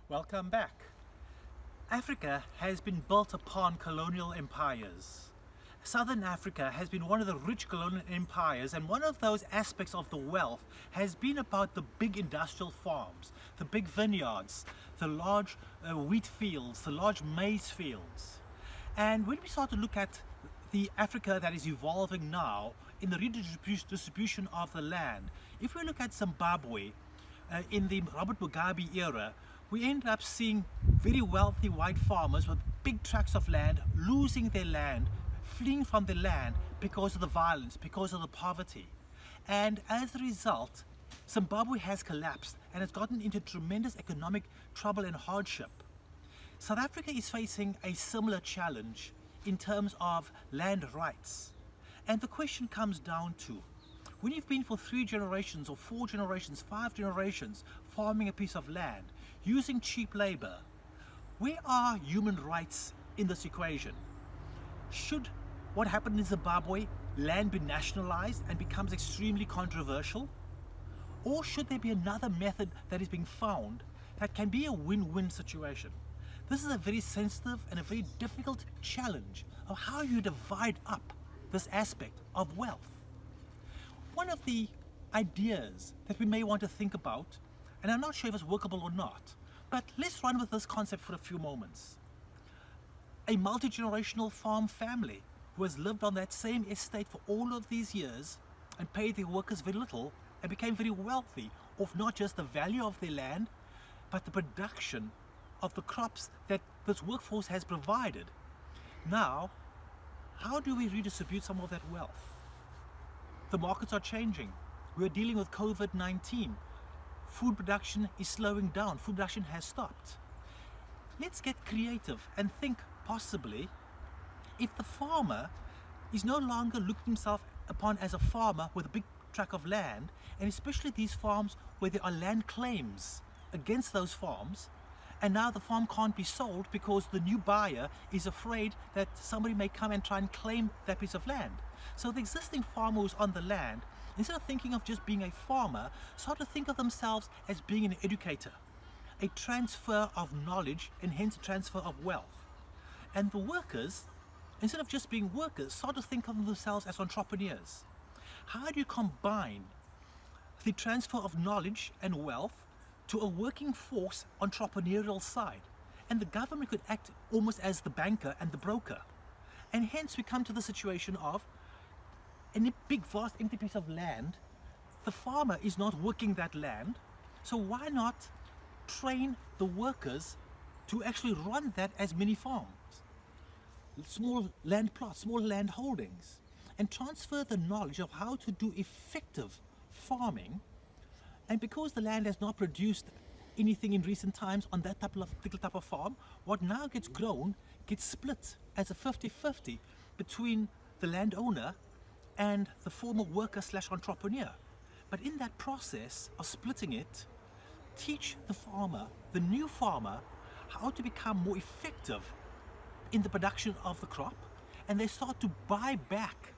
Welcome back. Africa has been built upon colonial empires. Southern Africa has been one of the rich colonial empires, and one of those aspects of the wealth has been about the big industrial farms, the big vineyards, the large wheat fields, the large maize fields. And when we start to look at the Africa that is evolving now in the redistribution of the land, if we look at Zimbabwe in the Robert Mugabe era, we end up seeing very wealthy white farmers with big tracts of land losing their land, fleeing from the land because of the violence, because of the poverty. And as a result, Zimbabwe has collapsed and has gotten into tremendous economic trouble and hardship. South Africa is facing a similar challenge in terms of land rights. And the question comes down to, when you've been for 3 generations or 4 generations, 5 generations farming a piece of land, using cheap labor, where are human rights in this equation? Should what happened in Zimbabwe, land be nationalized and becomes extremely controversial? Or should there be another method that is being found that can be a win-win situation? This is a very sensitive and a very difficult challenge of how you divide up this aspect of wealth. One of the ideas that we may want to think about, and I'm not sure if it's workable or not, but let's run with this concept for a few moments. A multi-generational farm family who has lived on that same estate for all of these years and paid their workers very little and became very wealthy off not just the value of their land, but the production of the crops that this workforce has provided. Now, how do we redistribute some of that wealth? The markets are changing. We're dealing with COVID-19. Food production is slowing down. Food production has stopped. Let's get creative and think possibly if the farmer is no longer looked himself upon as a farmer with a big tract of land, and especially these farms where there are land claims against those farms, and now the farm can't be sold because the new buyer is afraid that somebody may come and try and claim that piece of land. So the existing farmer who's on the land, instead of thinking of just being a farmer, start to think of themselves as being an educator, a transfer of knowledge and hence a transfer of wealth. And the workers, instead of just being workers, start to think of themselves as entrepreneurs. How do you combine the transfer of knowledge and wealth to a working force entrepreneurial side? And the government could act almost as the banker and the broker. And hence we come to the situation of a big vast empty piece of land. The farmer is not working that land, so why not train the workers to actually run that as mini farms, small land plots, small land holdings, and transfer the knowledge of how to do effective farming. And because the land has not produced anything in recent times on that particular type of farm, what now gets grown gets split as a 50-50 between the landowner and the former worker / entrepreneur. But in that process of splitting it, teach the farmer, the new farmer, how to become more effective in the production of the crop, and they start to buy back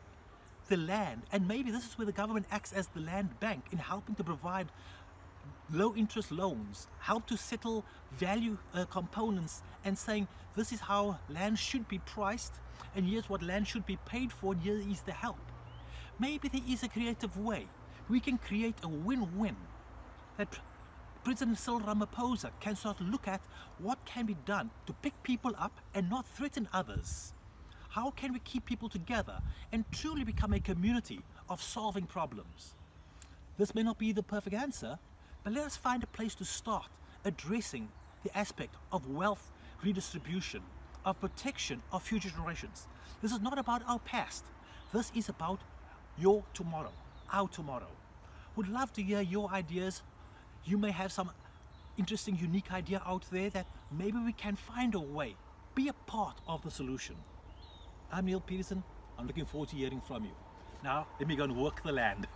the land. And maybe this is where the government acts as the land bank in helping to provide low interest loans, help to settle value components, and saying this is how land should be priced, and here's what land should be paid for, and here is the help. Maybe there is a creative way we can create a win-win that President Cyril Ramaphosa can start to look at what can be done to pick people up and not threaten others. How can we keep people together and truly become a community of solving problems? This may not be the perfect answer, but let us find a place to start addressing the aspect of wealth redistribution, of protection of future generations. This is not about our past. This is about your tomorrow, our tomorrow. Would love to hear your ideas. You may have some interesting, unique idea out there that maybe we can find a way, be a part of the solution. I'm Neal Petersen. I'm looking forward to hearing from you. Now, let me go and work the land.